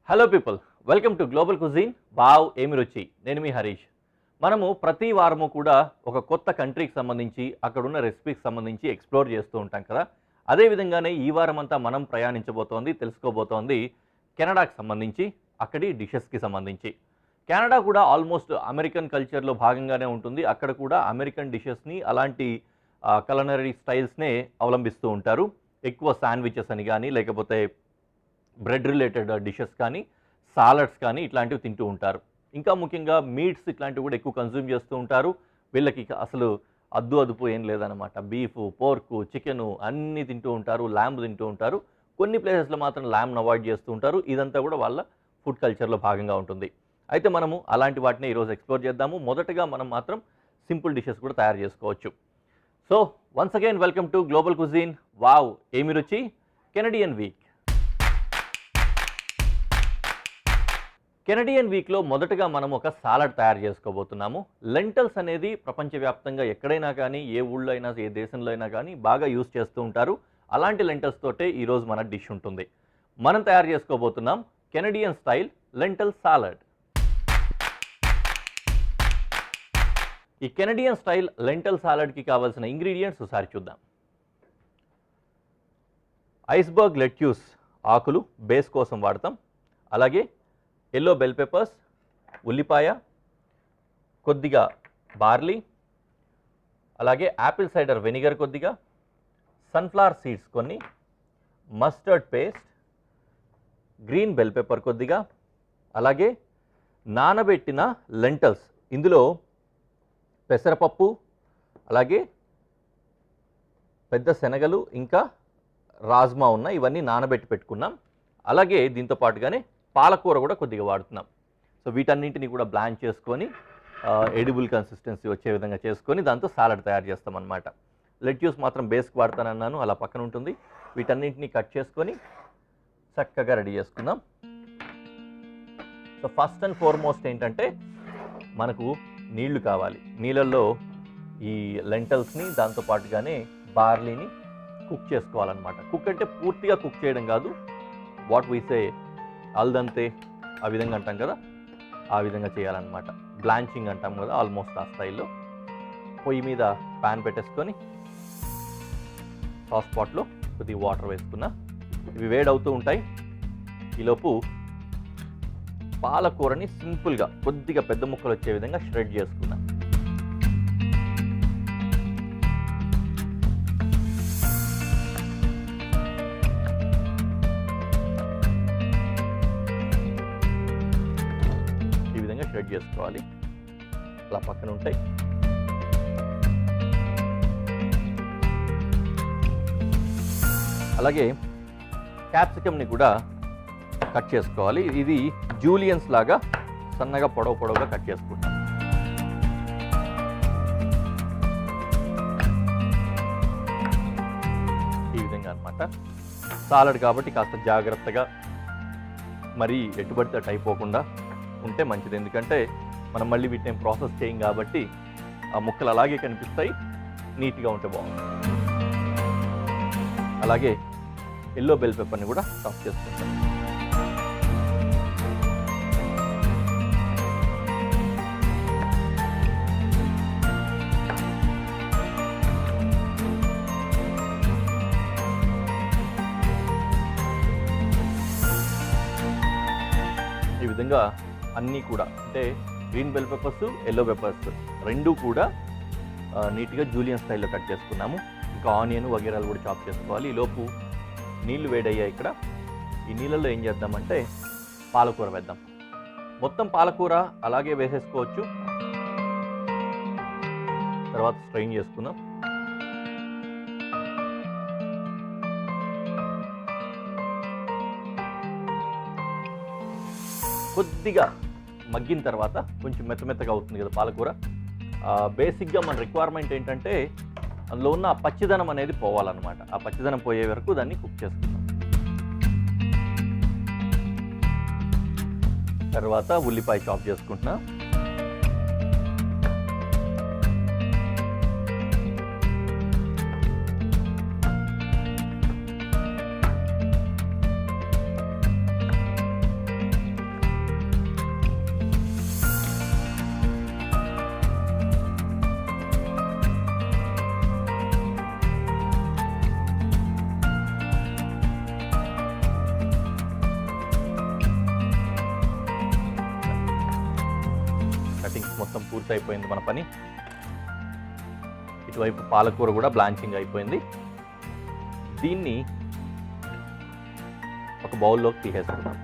Hello people, welcome to global cuisine. Wow ఏమి రుచి. నేను మీ హరీష్. మనము ప్రతి వారము కూడా ఒక కొత్త కంట్రీకి సంబంధించి అక్కడున్న రెసిపీకి సంబంధించి ఎక్స్ప్లోర్ చేస్తూ ఉంటాం కదా. అదేవిధంగానే ఈ వారం అంతా మనం తెలుసుకోబోతోంది కెనడాకి సంబంధించి, అక్కడి డిషెస్కి సంబంధించి. కెనడా కూడా ఆల్మోస్ట్ అమెరికన్ కల్చర్లో భాగంగానే ఉంటుంది. అక్కడ కూడా అమెరికన్ డిషెస్ని అలాంటి కలనరీ స్టైల్స్నే అవలంబిస్తూ ఉంటారు. ఎక్కువ శాండ్విచెస్ అని కానీ, లేకపోతే బ్రెడ్ రిలేటెడ్ డిషెస్ కానీ, సాలడ్స్ కానీ ఇట్లాంటివి తింటూ ఉంటారు. ఇంకా ముఖ్యంగా మీట్స్ ఇట్లాంటివి కూడా ఎక్కువ కన్జ్యూమ్ చేస్తూ ఉంటారు. వీళ్ళకి అసలు అదుపు ఏం లేదనమాట. బీఫ్, పోర్కు, చికెను అన్నీ తింటూ ఉంటారు. ల్యాంబ్ తింటూ ఉంటారు. కొన్ని ప్లేసెస్లో మాత్రం ల్యాంబ్ను అవాయిడ్ చేస్తూ ఉంటారు. ఇదంతా కూడా వాళ్ళ ఫుడ్ కల్చర్లో భాగంగా ఉంటుంది. అయితే మనము అలాంటి వాటిని ఈరోజు ఎక్స్ప్లోర్ చేద్దాము. మొదటగా మనం మాత్రం సింపుల్ డిషెస్ కూడా తయారు చేసుకోవచ్చు. So once again welcome to global cuisine. Wow ఏమి రుచి కెనడియన్ వీక్. కెనడియన్ వీక్లో మొదటగా మనం ఒక సాలడ్ తయారు చేసుకోబోతున్నాము. లెంటల్స్ అనేది ప్రపంచవ్యాప్తంగా ఎక్కడైనా కానీ, ఏ ఊళ్ళో అయినా, ఏ దేశంలో అయినా కానీ బాగా యూజ్ చేస్తూ ఉంటారు. అలాంటి లెంటల్స్ తోటే ఈరోజు మన డిష్ ఉంటుంది. మనం తయారు చేసుకోబోతున్నాం కెనడియన్ స్టైల్ లెంటల్ సాలడ్. ఈ కెనడియన్ స్టైల్ లెంటల్ సాలడ్కి కావాల్సిన ఇంగ్రీడియంట్స్ ఒకసారి చూద్దాం. ఐస్బర్గ్ లెట్యూస్ ఆకులు బేస్ కోసం వాడతాం. అలాగే ఎల్లో బెల్ పెప్పర్స్, ఉల్లిపాయ, కొద్దిగా బార్లీ, అలాగే యాపిల్ సైడర్ వెనిగర్ కొద్దిగా, సన్ఫ్లవర్ సీడ్స్ కొన్ని, mustard paste, green bell pepper కొద్దిగా, అలాగే నానబెట్టిన లెంటల్స్. ఇందులో పెసరపప్పు, అలాగే పెద్ద శనగలు, ఇంకా రాజ్మా ఉన్నాయి. ఇవన్నీ నానబెట్టి పెట్టుకున్నాం. అలాగే దీంతో పాటుగానే పాలకూర కూడా కొద్దిగా వాడుతున్నాం. సో వీటన్నింటినీ కూడా బ్లాంచ్ చేసుకొని ఎడిబుల్ కన్సిస్టెన్సీ వచ్చే విధంగా చేసుకొని దాంతో సాలడ్ తయారు చేస్తాం అన్నమాట. లెట్యూస్ మాత్రం బేస్కి వాడతానన్నాను, అలా పక్కన ఉంటుంది. వీటన్నింటినీ కట్ చేసుకొని చక్కగా రెడీ చేసుకుందాం. సో ఫస్ట్ అండ్ ఫార్మోస్ట్ ఏంటంటే మనకు నీళ్లు కావాలి. నీళ్ళల్లో ఈ లెంటల్స్ని దాంతోపాటుగానే బార్లీని కుక్ చేసుకోవాలన్నమాట. కుక్ అంటే పూర్తిగా కుక్ చేయడం కాదు, వాట్ వీ సే అల్దంతే ఆ విధంగా అంటాం కదా, ఆ విధంగా చేయాలన్నమాట. బ్లాంచింగ్ అంటాం కదా, ఆల్మోస్ట్ ఆ స్టైల్లో. పొయ్యి మీద ప్యాన్ పెట్టేసుకొని సాస్ పాట్లో కొద్దిగా వాటర్ వేసుకున్నా. ఇవి వేడవుతూ ఉంటాయి. ఈలోపు పాలకూరని సింపుల్గా కొద్దిగా పెద్ద ముక్కలు వచ్చే విధంగా ష్రెడ్ చేసుకున్నా. షెడ్ చేసుకోవాలి. అలా పక్కన ఉంటాయి. అలాగే క్యాప్సికమ్ని కూడా కట్ చేసుకోవాలి. ఇది జూలియన్స్ లాగా సన్నగా పొడవుగా కట్ చేసుకుంటాం. ఈ విధంగా అన్నమాట. సాలడ్ కాబట్టి కాస్త జాగ్రత్తగా, మరీ ఎటుబడితే అటు అయిపోకుండా ఉంటే మంచిది. ఎందుకంటే మనం మళ్ళీ వీటిని ప్రాసెస్ చేయం కాబట్టి ఆ ముక్కలు అలాగే కనిపిస్తాయి. నీట్గా ఉంటే బాగుంటుంది. అలాగే ఎల్లో బెల్ పెప్పర్ని కూడా చాప్ చేసుకుంటాం. ఈ విధంగా అన్నీ కూడా, అంటే green bell peppers, yellow peppers రెండూ కూడా నీట్గా జూలియన్ స్టైల్లో కట్ చేసుకున్నాము. ఇంకా ఆనియన్ వగేరాలు కూడా చాప్ చేసుకోవాలి. ఈలోపు నీళ్లు వేడయ్యాయి. ఇక్కడ ఈ నీళ్ళల్లో ఏం చేద్దామంటే పాలకూర వేద్దాం. మొత్తం పాలకూర అలాగే వేసేసుకోవచ్చు. తర్వాత స్ట్రెయిన్ చేసుకుందాం. కొద్దిగా మగ్గిన తర్వాత కొంచెం మెత్తగా అవుతుంది కదా పాలకూర. బేసిక్గా మన రిక్వైర్మెంట్ ఏంటంటే అందులో ఉన్న ఆ పచ్చిదనం అనేది పోవాలన్నమాట. ఆ పచ్చిదనం పోయే వరకు దాన్ని కుక్ చేసుకుందాం. తర్వాత ఉల్లిపాయ చాప్ చేసుకుంటున్నా. పూర్తయిపోయింది మన పని. ఇటువైపు పాలకూర కూడా బ్లాంచింగ్ అయిపోయింది. దీన్ని ఒక బౌల్లోకి తీసేసుకుందాం.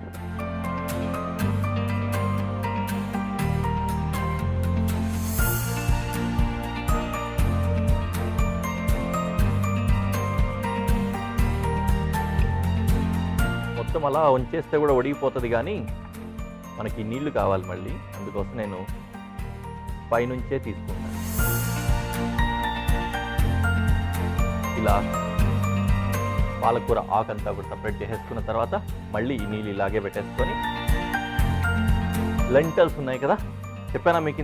మొత్తం అలా ఉంచేస్తే కూడా ఉడిగిపోతుంది, కానీ మనకి నీళ్లు కావాలి మళ్ళీ. అందుకోసం నేను పైనుంచే తీసుకుంటాను. ఇలా పాలకూర ఆకంతా కూడా సపరేట్ చేసేసుకున్న తర్వాత మళ్ళీ ఈ నీళ్ళు ఇలాగే పెట్టేసుకొని, లెంటల్స్ ఉన్నాయి కదా చెప్పానా మీకు,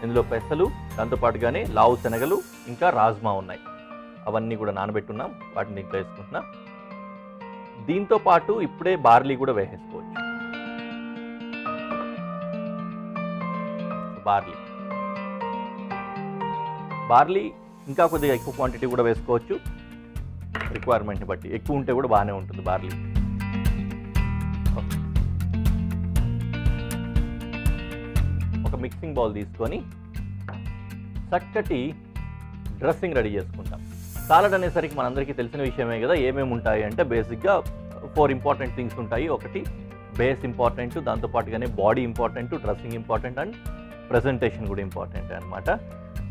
ఇందులో పెసలు, దాంతోపాటుగానే లావు శనగలు, ఇంకా రాజ్మా ఉన్నాయి. అవన్నీ కూడా నానబెట్టున్నాం, వాటిని దీంట్లో వేసుకుంటున్నా. దీంతో పాటు ఇప్పుడే బార్లీ కూడా వేసేసుకోవచ్చు. బార్లీ ఇంకా కొద్దిగా ఎక్కువ క్వాంటిటీ కూడా వేసుకోవచ్చు, రిక్వైర్మెంట్ని బట్టి. ఎక్కువ ఉంటే కూడా బాగానే ఉంటుంది బార్లీ. ఒక మిక్సింగ్ బౌల్ తీసుకొని చక్కటి డ్రెస్సింగ్ రెడీ చేసుకుంటాం. సాలడ్ అనేసరికి మనందరికీ తెలిసిన విషయమే కదా. ఏమేమి ఉంటాయి అంటే బేసిక్గా 4 ఇంపార్టెంట్ థింగ్స్ ఉంటాయి. ఒకటి బేస్ ఇంపార్టెంట్, దాంతోపాటుగానే body important, dressing important and presentation కూడా ఇంపార్టెంట్ అనమాట.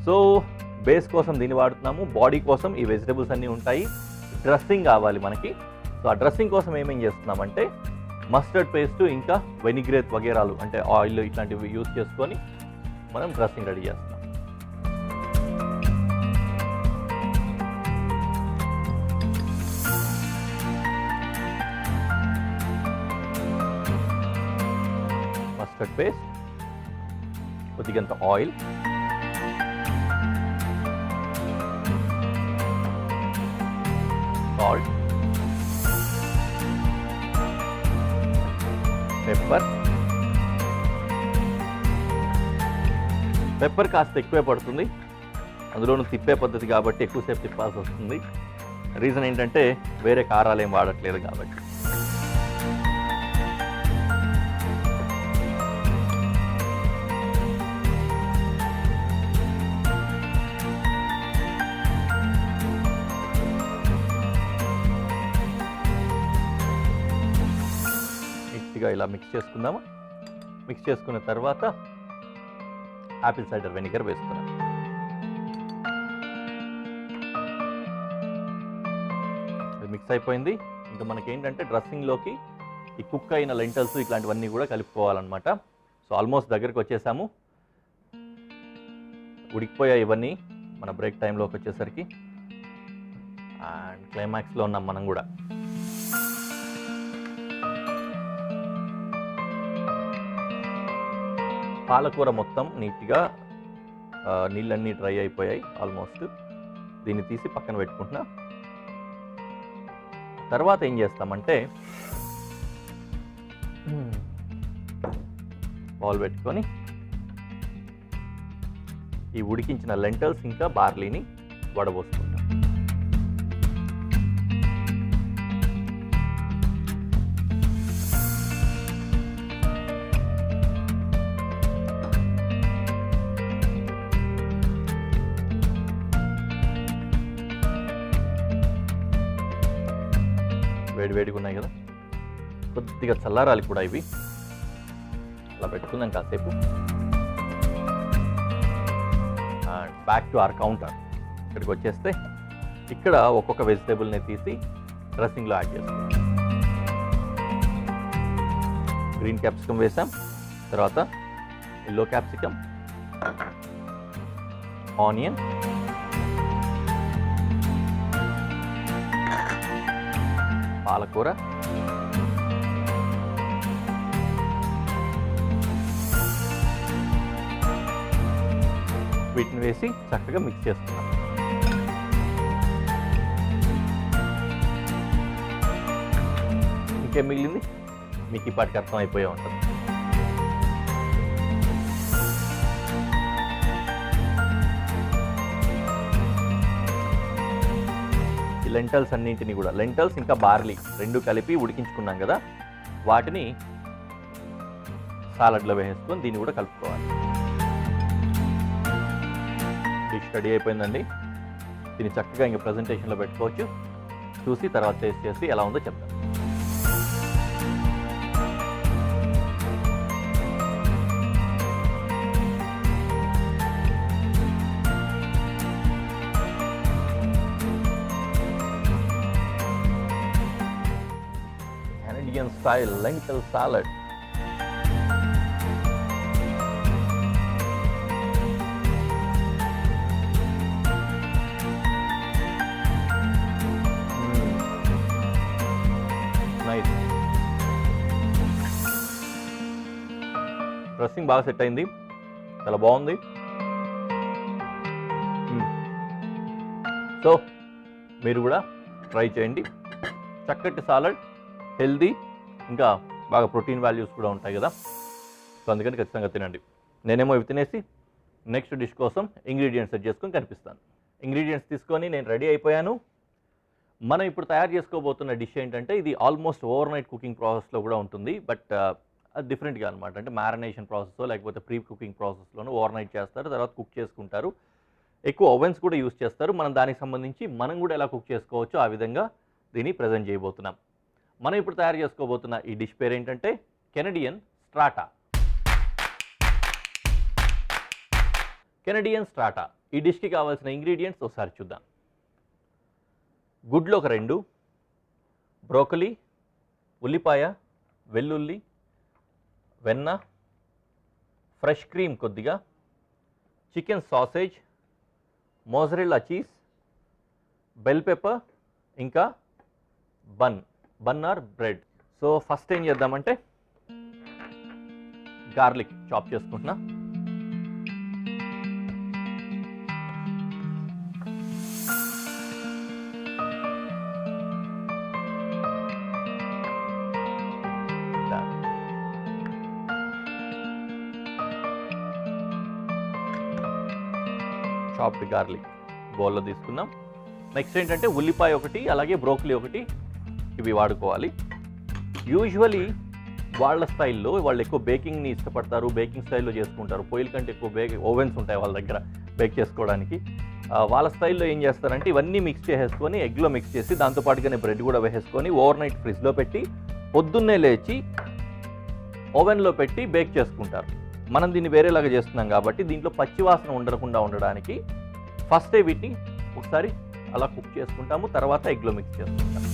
సో బేస్ కోసం దీన్ని వాడుతున్నాము, బాడీ కోసం ఈ వెజిటబుల్స్ అన్నీ ఉంటాయి, డ్రెస్సింగ్ కావాలి మనకి. సో ఆ డ్రెస్సింగ్ కోసం ఏమేం చేస్తున్నామంటే మస్టర్డ్ పేస్ట్, ఇంకా వెనిగ్రేట్ వగేరాలు అంటే ఆయిల్ ఇట్లాంటివి యూజ్ చేసుకొని మనం డ్రెస్సింగ్ రెడీ చేస్తున్నాం. మస్టర్డ్ పేస్ట్, కొద్దిగంత ఆయిల్, సాల్ట్, పెప్పర్ కాస్త ఎక్కువే పడుతుంది, అందులోనూ తిప్పే పద్ధతి కాబట్టి ఎక్కువసేపు తిప్పాల్సి వస్తుంది. రీజన్ ఏంటంటే వేరే కారాలు ఏం వాడట్లేదు కాబట్టి. ఇలా మిక్స్ చేసుకుందాము. మిక్స్ చేసుకున్న తర్వాత యాపిల్ సైడర్ వెనిగర్ వేస్తున్నాం. అది మిక్స్ అయిపోయింది. ఇంకా మనకి ఏంటంటే డ్రెస్సింగ్లోకి ఈ కుక్ అయిన లెంటల్స్ ఇట్లాంటివన్నీ కూడా కలుపుకోవాలన్నమాట. సో ఆల్మోస్ట్ దగ్గరికి వచ్చేసాము, ఉడికిపోయాయి ఇవన్నీ మన బ్రేక్ టైంలోకి వచ్చేసరికి. అండ్ క్లైమాక్స్లో ఉన్నాం మనం కూడా. పాలకూర మొత్తం నీట్గా నీళ్ళన్నీ డ్రై అయిపోయాయి ఆల్మోస్ట్. దీన్ని తీసి పక్కన పెట్టుకుంటున్నా. తర్వాత ఏం చేస్తామంటే బౌల్ పెట్టుకొని ఈ ఉడికించిన లెంటల్స్ ఇంకా బార్లీని వడబోసుకుంటాం. వేడివేడిగా ఉన్నాయి కదా, కొద్దిగా చల్లారాలి కూడా ఇవి. అలా పెట్టుకుందాం కాసేపు. Back to our counter. ఇక్కడికి వచ్చేస్తే ఇక్కడ ఒక్కొక్క వెజిటేబుల్ని తీసి డ్రెస్సింగ్లో యాడ్ చేసుకుంటాం. గ్రీన్ క్యాప్సికమ్ వేసాం, తర్వాత ఎల్లో క్యాప్సికమ్, ఆనియన్, పాలకూర, వీటిని వేసి చక్కగా మిక్స్ చేస్తున్నాం. ఇంకేం మిగిలింది మీకు ఈ పాటికి అర్థం అయిపోయే ఉంటుంది. ఈ లెంటల్స్ అన్నింటినీ కూడా, లెంటల్స్ ఇంకా బార్లీ రెండు కలిపి ఉడికించుకున్నాం కదా, వాటిని సాలడ్లో వేసుకొని దీన్ని కూడా కలుపుకోవాలి. రెడీ అయిపోయిందండి. దీన్ని చక్కగా ఇంకా ప్రజెంటేషన్లో పెట్టుకోవచ్చు. చూసి తర్వాత టేస్ట్ చేసి ఎలా ఉందో చెప్తాను. Canadian style lentil salad. Nice. Dressing బాగా సెట్ అయింది, చాలా బాగుంది. సో మీరు కూడా ట్రై చేయండి. చక్కటి సాలడ్, హెల్దీ, ఇంకా బాగా ప్రోటీన్ వాల్యూస్ కూడా ఉంటాయి కదా. సో అందుకని ఖచ్చితంగా తినండి. నేనేమో ఇవి తినేసి నెక్స్ట్ డిష్ కోసం ఇంగ్రీడియంట్స్ సెట్ చేసుకొని కనిపిస్తాను. ఇంగ్రీడియంట్స్ తీసుకొని నేను రెడీ అయిపోయాను. మనం ఇప్పుడు తయారు చేసుకోబోతున్న డిష్ ఏంటంటే ఇది ఆల్మోస్ట్ ఓవర్ నైట్ కుకింగ్ ప్రాసెస్లో కూడా ఉంటుంది. బట్ అది డిఫరెంట్గా అనమాట. అంటే మ్యారినేషన్ ప్రాసెస్లో లేకపోతే ప్రీ కుకింగ్ ప్రాసెస్లోనూ ఓవర్ నైట్ చేస్తారు, తర్వాత కుక్ చేసుకుంటారు. ఎక్కువ ఓవెన్స్ కూడా యూస్ చేస్తారు. మనం దానికి సంబంధించి మనం కూడా ఎలా కుక్ చేసుకోవచ్చో ఆ విధంగా దీన్ని ప్రజెంట్ చేయబోతున్నాం. మనం ఇప్పుడు తయారు చేసుకోబోతున్న ఈ డిష్ పేరు ఏంటంటే కెనడియన్ స్ట్రాటా. కెనడియన్ స్ట్రాటా ఈ డిష్కి కావాల్సిన ఇంగ్రీడియంట్స్ ఒకసారి చూద్దాం. గుడ్లు ఒక 2, బ్రోకలీ, ఉల్లిపాయ, వెల్లుల్లి, వెన్న, ఫ్రెష్ క్రీమ్ కొద్దిగా, chicken sausage, mozzarella cheese, bell pepper, ఇంకా bun or bread. So first ఏం చేద్దామంటే గార్లిక్ చాప్ చేసుకుంటున్నా. చాప్డ్ గార్లిక్ బౌల్లో తీసుకున్నాం. నెక్స్ట్ ఏంటంటే ఉల్లిపాయ ఒకటి, అలాగే బ్రోకలీ ఒకటి, ఇవి వాడుకోవాలి. యూజువలీ వాళ్ళ స్టైల్లో వాళ్ళు ఎక్కువ బేకింగ్ని ఇష్టపడతారు, బేకింగ్ స్టైల్లో చేసుకుంటారు. పొయ్యిల కంటే ఎక్కువ ఓవెన్స్ ఉంటాయి వాళ్ళ దగ్గర బేక్ చేసుకోవడానికి. వాళ్ళ స్టైల్లో ఏం చేస్తారంటే ఇవన్నీ మిక్స్ చేసేసుకొని ఎగ్లో మిక్స్ చేసి దాంతోపాటుగానే బ్రెడ్ కూడా వేసేసుకొని ఓవర్ నైట్ ఫ్రిడ్జ్లో పెట్టి పొద్దున్నే లేచి ఓవెన్లో పెట్టి బేక్ చేసుకుంటారు. మనం దీన్ని వేరేలాగా చేస్తున్నాం కాబట్టి దీంట్లో పచ్చివాసన ఉండకుండా ఉండడానికి ఫస్టే వీటిని ఒకసారి అలా కుక్ చేసుకుంటాము, తర్వాత ఎగ్లో మిక్స్ చేసుకుంటాము.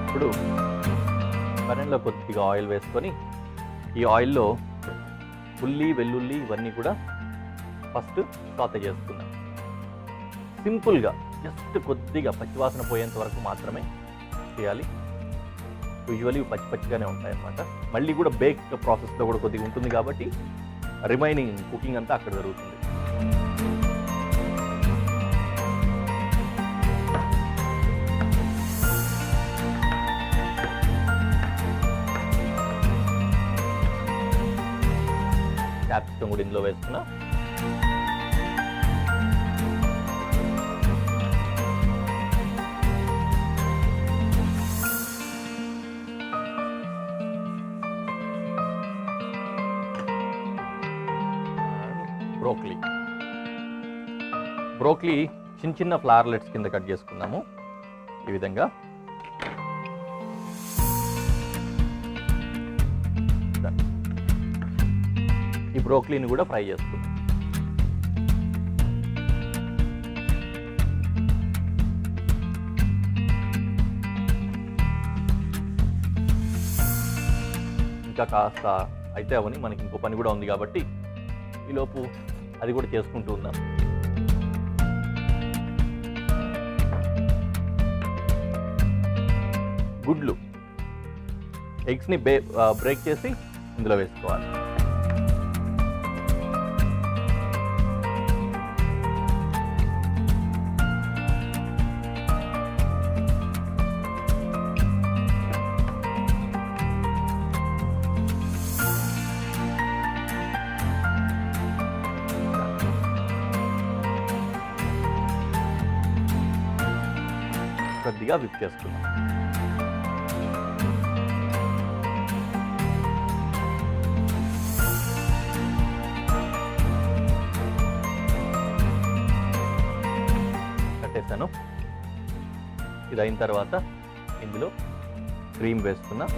ఇప్పుడు పనెన్లో కొద్దిగా ఆయిల్ వేసుకొని ఈ ఆయిల్లో ఉల్లి, వెల్లుల్లి ఇవన్నీ కూడా ఫస్ట్ సాతే చేసుకున్నాం. సింపుల్గా జస్ట్ కొద్దిగా పచ్చివాసన పోయేంత వరకు మాత్రమే చేయాలి. యూజువల్లీ పచ్చిగానే ఉంటాయి అన్నమాట. మళ్ళీ కూడా బేక్ ప్రాసెస్లో కూడా కొద్దిగా ఉంటుంది కాబట్టి రిమైనింగ్ కుకింగ్ అంతా అక్కడ జరుగుతుంది. క్యాప్సికమ్ కూడా ఇందులో వేసుకున్నా. బ్రోకలీ చిన్న చిన్న ఫ్లవర్లెట్స్ కింద కట్ చేసుకున్నాము ఈ విధంగా. ఈ బ్రోకలీని కూడా ఫ్రై చేసుకుందాం. ఇంకా కాస్త అయితే అవని మనకి ఇంకో పని కూడా ఉంది కాబట్టి ఈలోపు అది కూడా చేసుకుంటూ ఉందాం. గుడ్లు, ఎగ్స్ని బ్రేక్ చేసి ఇందులో వేసుకోవాలి. కొద్దిగా విప్ చేసుకుందాం. కట్టేసాను. ఇది అయిన తర్వాత ఇందులో క్రీమ్ వేసుకున్నా.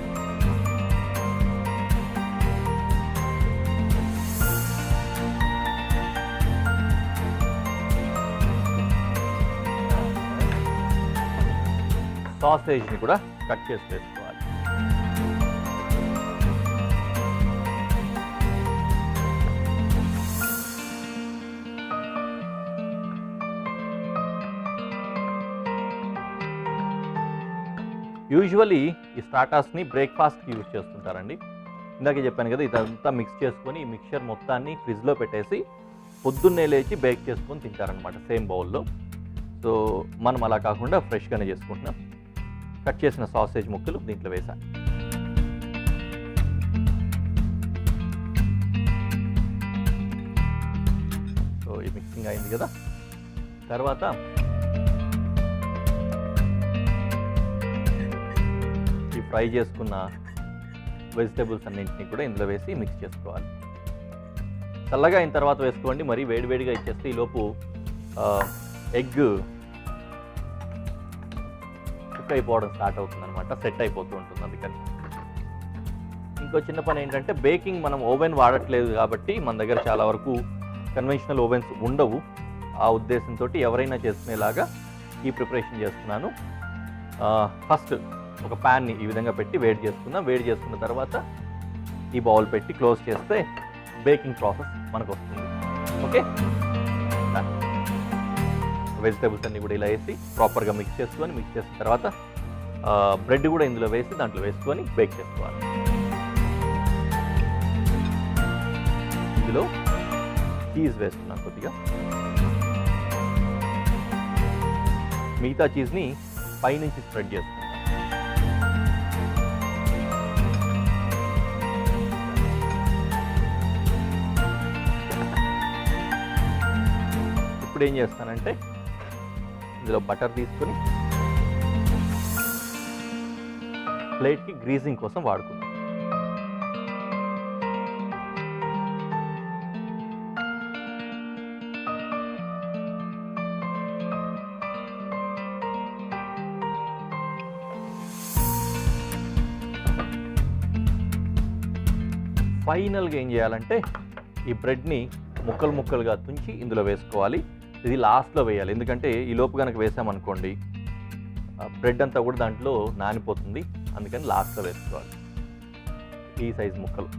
సాసేజ్ని కూడా కట్ చేసి వేసుకోవాలి. యూజువల్లీ ఈ స్టార్టర్స్ని బ్రేక్ఫాస్ట్కి యూజ్ చేస్తుంటారండి. ఇందాకే చెప్పాను కదా, ఇదంతా మిక్స్ చేసుకొని ఈ మిక్చర్ మొత్తాన్ని ఫ్రిడ్జ్లో పెట్టేసి పొద్దున్నే లేచి బేక్ చేసుకొని తింటారనమాట సేమ్ బౌల్లో. సో మనం అలా కాకుండా ఫ్రెష్గానే చేసుకుంటున్నాం. కట్ చేసిన సాసేజ్ ముక్కలు దీంట్లో వేసాను. సో ఈ మిక్సింగ్ అయింది కదా. తర్వాత ఈ ఫ్రై చేసుకున్న వెజిటేబుల్స్ అన్నింటినీ కూడా ఇందులో వేసి మిక్స్ చేసుకోవాలి. చల్లగా అయిన తర్వాత వేసుకోండి, మరీ వేడివేడిగా ఇచ్చేస్తే ఈలోపు ఎగ్ కుక్ అయిపోవడం స్టార్ట్ అవుతుంది అనమాట, సెట్ అయిపోతూ ఉంటుంది. అందుకని ఇంకో చిన్న పని ఏంటంటే, బేకింగ్ మనం ఓవెన్ వాడట్లేదు కాబట్టి మన దగ్గర చాలా వరకు కన్వెన్షనల్ ఓవెన్స్ ఉండవు. ఆ ఉద్దేశంతో ఎవరైనా చేసుకునేలాగా ఈ ప్రిపరేషన్ చేస్తున్నాను. ఫస్ట్ ఒక ప్యాన్ని ఈ విధంగా పెట్టి వేడి చేసుకుందాం. వేడి చేసుకున్న తర్వాత ఈ బౌల్ పెట్టి క్లోజ్ చేస్తే బేకింగ్ ప్రాసెస్ మనకు వస్తుంది. ఓకే, వెజిటేబుల్స్ అన్నీ కూడా ఇలా వేసి ప్రాపర్గా మిక్స్ చేసిన తర్వాత బ్రెడ్ కూడా ఇందులో వేసి దాంట్లో వేసుకొని బేక్ చేసుకోవాలి. ఇందులో చీజ్ వేస్తున్నాను కొద్దిగా. మిగతా చీజ్ని పైనుంచి స్ప్రెడ్ చేసుకుంటాం. ఇప్పుడు ఏం చేస్తానంటే, ఇందులో బటర్ తీసుకొని ప్లేట్కి గ్రీజింగ్ కోసం వాడుకుందాం. ఫైనల్గా ఏం చేయాలంటే, ఈ బ్రెడ్ని ముక్కలుగా తుంచి ఇందులో వేసుకోవాలి. ఇది లాస్ట్లో వేయాలి, ఎందుకంటే ఈ లోపు కనుక వేసామనుకోండి బ్రెడ్ అంతా కూడా దాంట్లో నానిపోతుంది. అందుకని లాస్ట్లో వేసుకోవాలి ఈ సైజు ముక్కలు.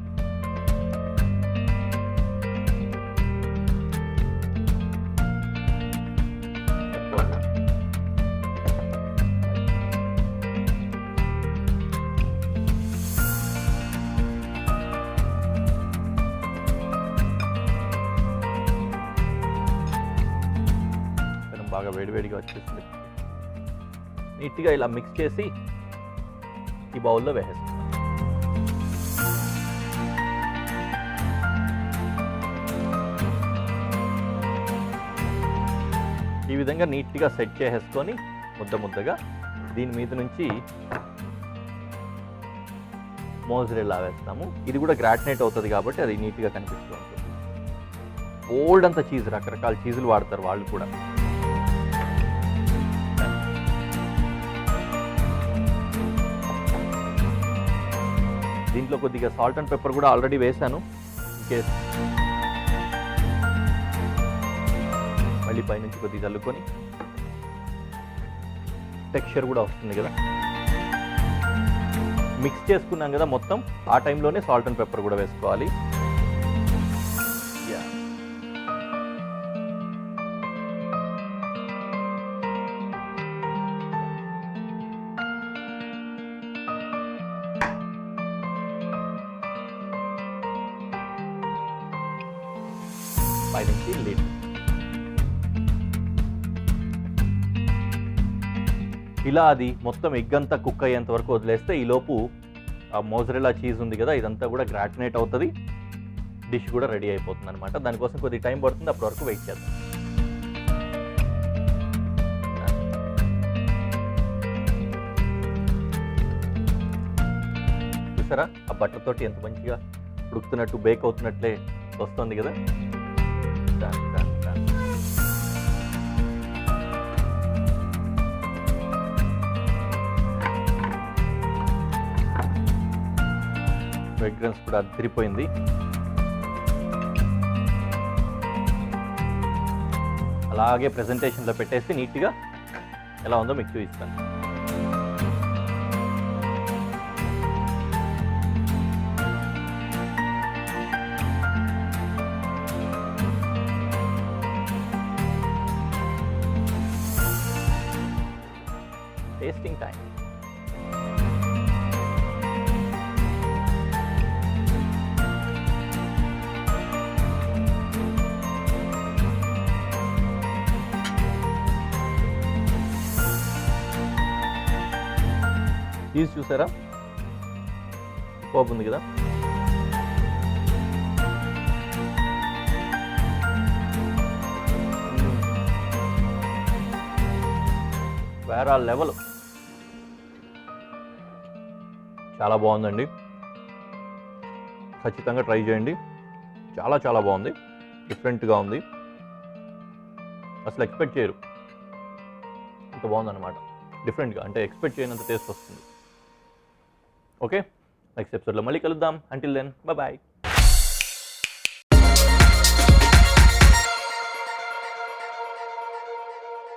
బాగా వేడివేడిగా వచ్చేస్తుంది. నీట్గా ఇలా మిక్స్ చేసి ఈ బౌల్లో వేసేస్తాం. ఈ విధంగా నీట్గా సెట్ చేసేసుకొని ముద్దగా దీని మీద నుంచి మోజరెల్లా వేస్తాము. ఇది కూడా గ్రాటినేట్ అవుతుంది కాబట్టి అది నీట్గా కనిపిస్తూ ఉంటుంది. ఓల్డ్ అంతా చీజ్, రకరకాల చీజులు వాడతారు వాళ్ళు కూడా. దీంట్లో కొద్దిగా సాల్ట్ అండ్ పెప్పర్ కూడా ఆల్రెడీ వేసాను. ఇన్కేస్ మళ్ళీ పైనుంచి కొద్దిగా చల్లుకొని, టెక్స్చర్ కూడా వస్తుంది కదా. మిక్స్ చేసుకున్నాం కదా మొత్తం, ఆ టైంలోనే సాల్ట్ అండ్ పెప్పర్ కూడా వేసుకోవాలి. పైనుంచి లిడ్. ఇలా అది మొత్తం ఎగ్ అంతా కుక్ అయ్యేంత వరకు వదిలేస్తే ఈలోపు ఆ మోజరెల్లా చీజ్ ఉంది కదా, ఇదంతా కూడా గ్రాటినేట్ అవుతుంది. డిష్ కూడా రెడీ అయిపోతుంది అనమాట. దానికోసం కొద్ది టైం పడుతుంది, అప్పటి వరకు వెయిట్ చేద్దాం. చూసారా ఆ బటర్ తోటి ఎంత మంచిగా ఉడుకుతున్నట్టు బేక్ అవుతున్నట్లే వస్తుంది కదా. Done, done, done. ఫ్రేగ్రెన్స్ కూడా అదిరిపోయింది. అలాగే ప్రెజెంటేషన్లో పెట్టేసి నీట్గా ఎలా ఉందో మీకు చూపిస్తాను. Tasting time. చీజ్ చూసారా బాగుంది కదా. వేరే లెవెల్, చాలా బాగుందండి. ఖచ్చితంగా ట్రై చేయండి. చాలా చాలా బాగుంది, డిఫరెంట్గా ఉంది. అసలు ఎక్స్పెక్ట్ చేయరు అంత బాగుందన్నమాట. డిఫరెంట్గా అంటే ఎక్స్పెక్ట్ చేయనంత టేస్ట్ వస్తుంది. ఓకే, నెక్స్ట్ ఎపిసోడ్లో మళ్ళీ కలుద్దాం. Until then bye.